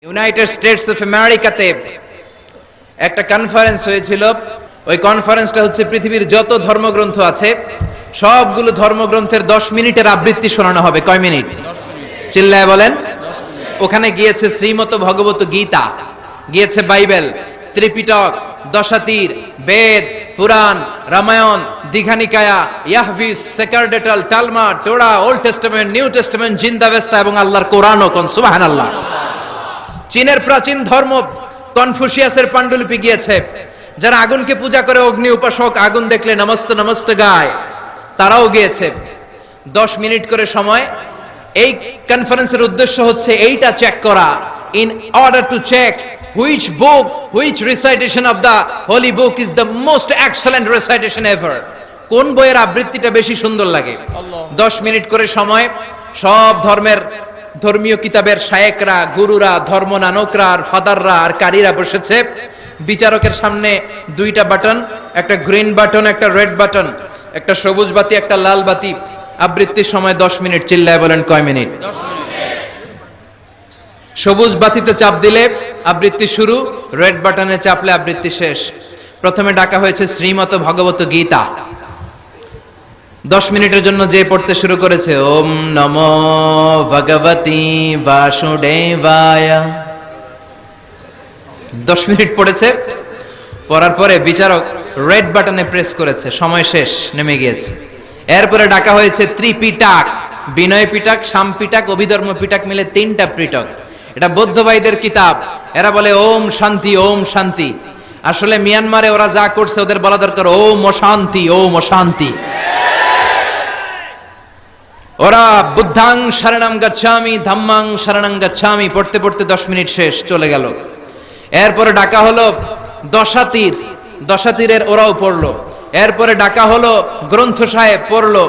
United states of আমেরিকাতে একটা conference হয়েছিল। ওই কনফারেন্সটা হচ্ছে পৃথিবীর যত ধর্মগ্রন্থ আছে সবগুলো ধর্মগ্রন্থের 10 মিনিটের আবৃত্তি শোনানো হবে। কয় মিনিট? চিল্লায় বলেন। ওখানে গিয়েছে শ্রীমত ভগবত গীতা, গিয়েছে বাইবেল, ত্রিপিটক, দশাতীর, বেদ, পুরাণ, রামায়ণ, দীঘানিকায়া, ইয়াহভিস্ট, সেকারডেটাল, Talmud, Torah, Old Testament, New Testament, Zend Avesta এবং আল্লাহর কোরআনও। কোন সুবহানাল্লাহ। চীনের প্রাচীন ধর্ম কনফুসিয়াসের পাণ্ডুলিপি গিয়েছে। যারা আগুনকে পূজা করে, অগ্নি উপাসক, আগুন দেখলে নমস্তে নমস্তে গায়, তারাও গিয়েছে। 10 মিনিট করে সময়। এই কনফারেন্সের উদ্দেশ্য হচ্ছে এইটা চেক করা, in order to check which book, which recitation of the holy book is the most excellent recitation ever. কোন বইয়ের আবৃত্তিটা বেশি সুন্দর লাগে। 10 মিনিট করে সময়। সব ধর্মের ধর্মীয় কিতাবের শায়েকরা, গুরুরা, ধর্মনানকরা আর ফাদাররা আর কারীরা বসেছে। বিচারকের সামনে 2টা বাটন, একটা গ্রিন বাটন, একটা রেড বাটন, একটা সবুজ বাতি, একটা লাল বাতি। আবৃত্তির সময় 10 মিনিট। চিল্লায় বলেন কয় মিনিট? 10 মিনিট। সবুজ বাতিতে চাপ দিলে আবৃত্তি শুরু, রেড বাটনে চাপলে আবৃত্তি শেষ। প্রথমে ডাকা হয়েছে শ্রীমত ভগবত গীতা। 10 মিনিটের জন্য যে পড়তে শুরু করেছে, ওম নমো ভগবতি বাসুদেবায়। 10 মিনিট পড়েছে। পড়ার পরে বিচারক রেড বাটনে প্রেস করেছে, সময় শেষ, নেমে গিয়েছে। এরপরে ডাকা হয়েছে ত্রিপিটক, বিনয় পিটক, শাম পিটক, অভিধর্ম পিটক মিলে 3টা পিটক। এটা বৌদ্ধ ভাইদের কিতাব। এরা বলে ওম শান্তি, ওম শান্তি। আসলে মিয়ানমারে ওরা যা করছে ওদের বলা দরকার ওম অশান্তি, ওম অশান্তি। ওরা বুদ্ধাং শরণং গচ্ছামি, ধাম্মাং শরণং গচ্ছামি পড়তে পড়তে 10 মিনিট শেষ, চলে গেল। এরপরে ডাকা হলো দশাতীর, দশাতীরের ওরাও পড়লো। এরপরে ডাকা হলো গ্রন্থ সাহেব, পড়লো।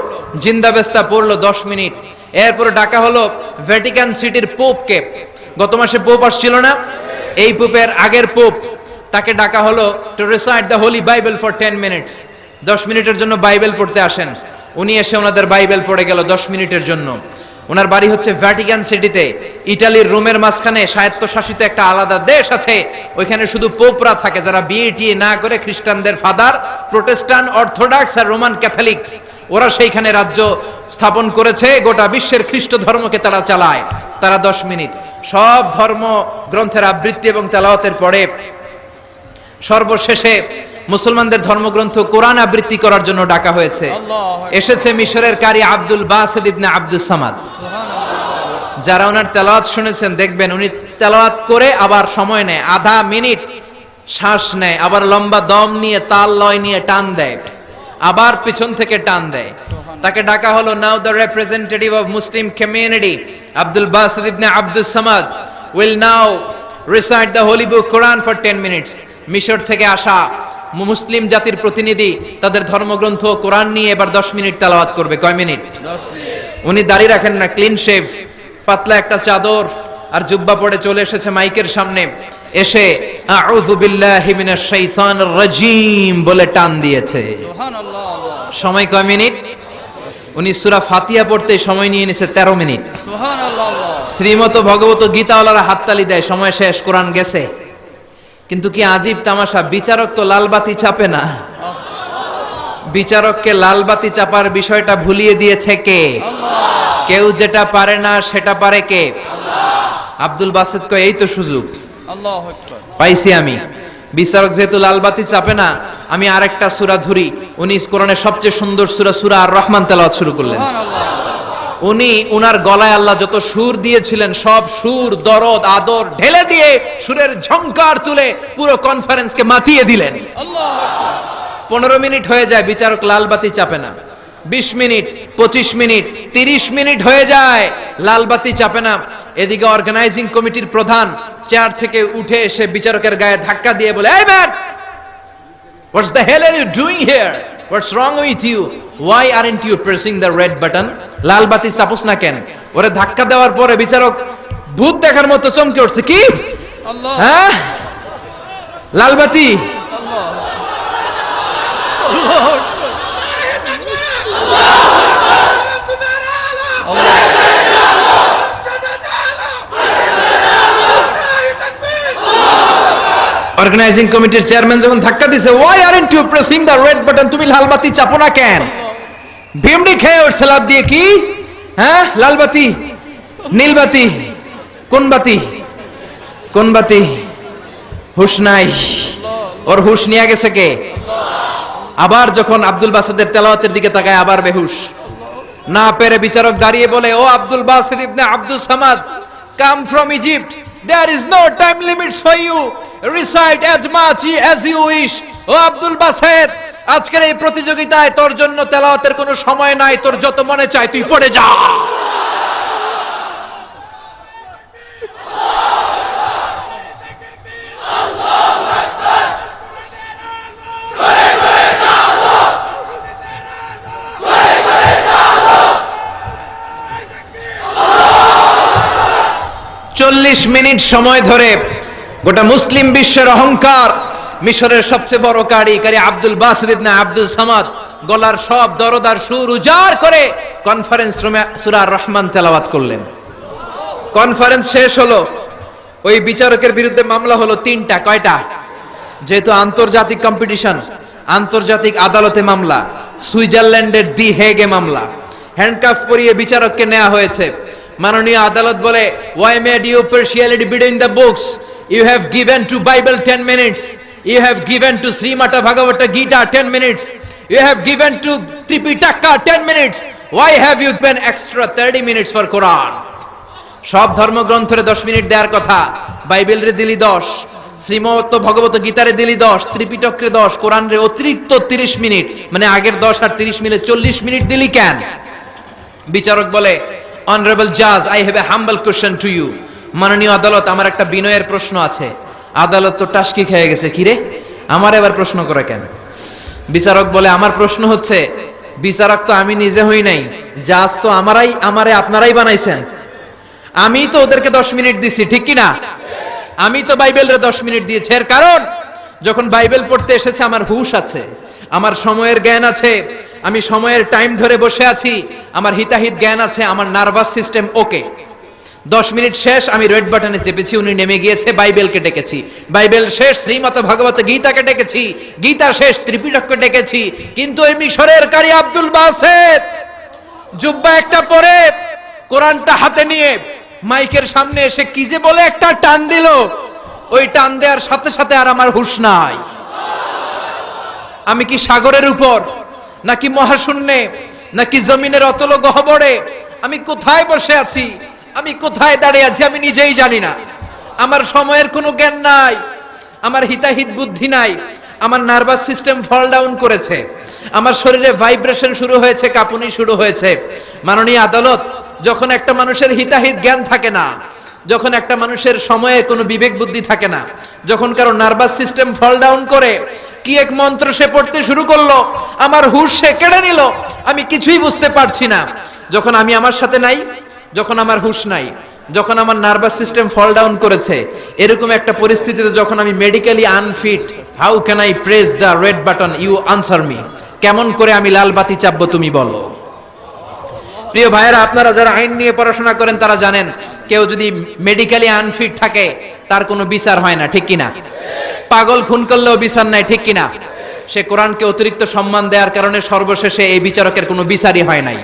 জিন্দাবেস্তা পড়লো 10 মিনিট। এরপরে ডাকা হলো ভ্যাটিকান সিটির পোপকে। গত মাসে পোপ আসছিল না? এই পোপের আগের পোপ, তাকে ডাকা হলো to recite the Holi Bible for 10 minutes. 10 মিনিটের জন্য বাইবেল পড়তে আসেন। উনি এসে ওনাদের বাইবেল পড়ে গেল 10 মিনিটের জন্য। ওনার বাড়ি হচ্ছে ভ্যাটিকান সিটিতে, ইটালির রোমের মাঝখানে স্বায়ত্তশাসিত একটা আলাদা দেশ আছে। ওইখানে শুধু পোপরা থাকে, যারা বিয়ে না করে খ্রিস্টানদের ফাদার, প্রোটেস্টান্ট, অর্থোডক্স আর রোমান ক্যাথলিক, ওরা সেইখানে রাজ্য স্থাপন করেছে। গোটা বিশ্বের খ্রিস্ট ধর্মকে তারা চালায়। তারা 10 মিনিট সব ধর্ম গ্রন্থের আবৃত্তি এবং তেলাওয়াতের পরে সর্বশেষে মুসলমানদের ধর্মগ্রন্থ কোরআন আবৃত্তি করার জন্য ডাকা হয়েছে। এসেছে মিশরের কারি Abdul Basit ibn Abdus Samad. যারা ওনার তেলাওয়াত শুনেছেন দেখবেন উনি তেলাওয়াত করে আবার সময় নেয়, আধা মিনিট শ্বাস নেয়, আবার লম্বা দম নিয়ে তাল লয় নিয়ে টান দেয়, আবার পিছন থেকে টান দেয়। তাকে ডাকা হলো now the representative of Muslim community Abdul Basit ibn Abdus Samad will now recite the holy book Quran for 10 minutes. মিশর থেকে আসা মুসলিম জাতির প্রতিনিধি তাদের ধর্মগ্রন্থ কোরআন নিয়ে এবার 10 মিনিট তেলাওয়াত করবে। কয় মিনিট? 10 মিনিট। উনি দাড়ি রাখেন না, ক্লিন শেভ, পাতলা একটা চাদর আর জুব্বা পরে চলে এসেছে মাইকের সামনে। এসে আউযু বিল্লাহি মিনাশ শাইতানির রাজীম বলে টান দিয়েছে। সুবহানাল্লাহ। সময় কয় মিনিট? উনি সূরা ফাতিহা পড়তে সময় নিয়ে নিয়েছে 13 মিনিট। সুবহানাল্লাহ। শ্রীমত ভগবত গীতাওয়ালারা হাততালি দেয়, সময় শেষ, কোরআন গেছে। কিন্তু কি আজীব তামাশা, বিচারক তো লালবাতি চাপে না। বিচারককে লালবাতি চাপার বিষয়টা ভুলিয়ে দিয়েছে কে? আল্লাহ। কেউ যেটা পারে না সেটা পারে কে? আল্লাহ। আব্দুল বাসিত কয় এই তো সুযোগ, আল্লাহু আকবার, পাইছি আমি। বিচারক যেহেতু লালবাতি চাপে না, আমি আরেকটা সূরা ধরি। উনি কোরআনের সবচেয়ে সুন্দর সূরা, সূরা আর রহমান তেলাওয়াত শুরু করলেন। উনি উনার গলায় আল্লাহ যত সুর দিয়েছিলেন সব সুর, দরদ, আদর ঢেলে দিয়ে সুরের ঝংকার তুলে পুরো কনফারেন্সকে মাতিয়ে দিলেন। আল্লাহু আকবার। 15 মিনিট হয়ে যায়, বিচারক লালবাতি চাপে না। 20 মিনিট, 25 মিনিট, 30 মিনিট হয়ে যায়, লালবাতি চাপে না। এদিকে অর্গানাইজিং কমিটির প্রধান চেয়ার থেকে উঠে এসে বিচারকের গায়ে ধাক্কা দিয়ে বলে, এই man, what's the hell are you doing here? What's wrong with you? Why aren't you pressing the red button? লাল বাতি চাপোস না কেন? ওরে ধাক্কা দেওয়ার পরে বিচারক ভূত দেখার মতো চমকে উঠছে। কি? আল্লাহ। হ্যাঁ, লাল বাতি। আল্লাহ। অর্গানাইজিং কমিটির চেয়ারম্যান যখন ধাক্কা দিছে, why aren't you pressing the red button, তুমি লাল বাতি চাপো না কেন? ভিমড়ি খেয়ে ওর সালাদ দিয়ে কি, হ্যাঁ লাল বাতি নীল বাতি, কোন বাতি কোন বাতি? হুশ নাই, ওর হুশ নিয়ে গেছে কে? আবার যখন আব্দুল বাসিদের তেলাওয়াতের দিকে তাকায় আবার বেহুশ। না পেরে বিচারক দাঁড়িয়ে বলে, ও Abdul Basit ibn Abdul Samad, come from Egypt, there is no time limits for you, recite as much as you wish. O Abdul Basit, আজকের এই প্রতিযোগিতায় তোর জন্য তেলাওয়াতের কোনো সময় নাই, তোর যত মনে চায় তুই পড়ে যা। চল্লিশ মিনিট সময় ধরে গোটা মুসলিম বিশ্বের অহংকার, মিশরের সবচেয়ে বড় কারি Abdul Basit ibn Abdul Samad গলার সব দরদার সুর উজাড় করে কনফারেন্স রুমে সূরা আর রহমান তেলাওয়াত করলেন। কনফারেন্স শেষ হলো, ওই বিচারকের বিরুদ্ধে মামলা হলো তিনটা। কয়টা? যেহেতু আন্তর্জাতিক কম্পিটিশন, আন্তর্জাতিক আদালতে মামলা, সুইজারল্যান্ডের দি হেগে মামলা। হ্যান্ডকাফ পরিয়ে বিচারককে নেওয়া হয়েছে। মাননীয় আদালত বলে, why made you partiality between the books? You have given to Bible 10 minutes, you have given to Srimata Bhagavata Gita 10 minutes, you have given to Tripitaka 10 minutes, why have you given extra 30 minutes for Quran? সব ধর্মগ্রন্থরে 10 minute দেওয়ার কথা, বাইবেলরে দিলি 10, শ্রীমত ভগবত গীতারে দিলি 10, ত্রিপিটকরে 10, কোরআনরে অতিরিক্ত 30 minute, মানে আগের 10 আর 30 মিলে 40 minute দিলি কেন? বিচারক বলে, Honorable Judge, I have a humble question to you. মাননীয় আদালত, আমার একটা বিনয়ের প্রশ্ন আছে। আদালত তো টাসকি খেয়ে গেছে, কিরে আমার এবার প্রশ্ন করে কেন? বিচারক বলে, আমার প্রশ্ন হচ্ছে, বিচারক তো আমি নিজে হই নাই, জাজ তো আমারে আপনারাই বানাইছেন। আমি তো ওদেরকে 10 মিনিট দিছি, ঠিক কি না? আমি তো বাইবেলরে 10 মিনিট দিয়েছি। এর কারণ, যখন বাইবেল পড়তে এসেছে আমার হুশ আছে, আমার সময়ের জ্ঞান আছে, আমি সময়ের টাইম ধরে বসে আছি, আমার হিতাহিত জ্ঞান আছে, আমার নার্ভাস সিস্টেম ওকে। 10 মিনিট শেষ, আমি রেড বাটনে চেপেছি, উনি নেমে গিয়েছে, বাইবেলকে ডেকেছি, বাইবেল শেষ, শ্রীমত ভগবত গীতাকে ডেকেছি, গীতা শেষ, ত্রিপিটককে ডেকেছি। কিন্তু এই মিশরের কারি আব্দুল বাসিদ জুব্বা একটা পরে কোরআনটা হাতে নিয়ে মাইকের সামনে এসে কি যে বলে একটা টান দিল, ওই টান দেওয়ার সাথে সাথে আর আমার হুঁশ নাই। আমি কি সাগরের উপর, নাকি মহাশূন্যে, নাকি জমিনের অতল গহ্বরে? আমি কোথায় বসে আছি, আমি কোথায় দাঁড়িয়ে আছি, আমি নিজেই জানি না। আমার সময়ের কোনো জ্ঞান নাই, আমার হিতাহিত বুদ্ধি নাই, আমার নার্ভাস সিস্টেম ফল ডাউন করেছে, আমার শরীরে ভাইব্রেশন শুরু হয়েছে, কাঁপুনি শুরু হয়েছে। মাননীয় আদালত, যখন একটা মানুষের হিতাহিত জ্ঞান থাকে না, যখন একটা মানুষের সময়ে কোনো বিবেক বুদ্ধি থাকে না, যখন কারো নার্ভাস সিস্টেম ফল ডাউন করে, কি এক মন্ত্র সে পড়তে শুরু করলো, আমার হুঁশ সে কেড়ে নিল, আমি কিছুই বুঝতে পারছি না। যখন আমি আমার সাথে নাই, যখন আমার হুঁশ নাই, যখন আমার নার্ভাস সিস্টেম ফল ডাউন করেছে, এরকম একটা পরিস্থিতিতে যখন আমি medically unfit, how can I press the red button? You answer me. কেমন করে আমি লাল বাতি চাপবো তুমি বলো? প্রিয় ভাইয়েরা, আপনারা যারা আইন নিয়ে পড়াশোনা করেন তারা জানেন, কেউ যদি মেডিকেলি আনফিট থাকে তার কোনো বিচার হয় না, ঠিক কিনা? পাগল খুন করলেও বিচার নাই, ঠিক কিনা? সে কোরআনকে অতিরিক্ত সম্মান দেওয়ার কারণে সর্বশেষে এই বিচারকের কোনো বিচারই হয় নাই।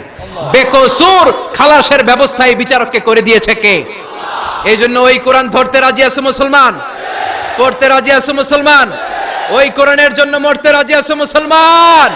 বেকসুর খালাসের ব্যবস্থা এই বিচারককে করে দিয়েছে কে? এই জন্য ওই কোরআন ধরতে রাজি আছে মুসলমান, পড়তে রাজি আছে মুসলমান, ওই কোরআনের জন্য মরতে রাজি আছে মুসলমান।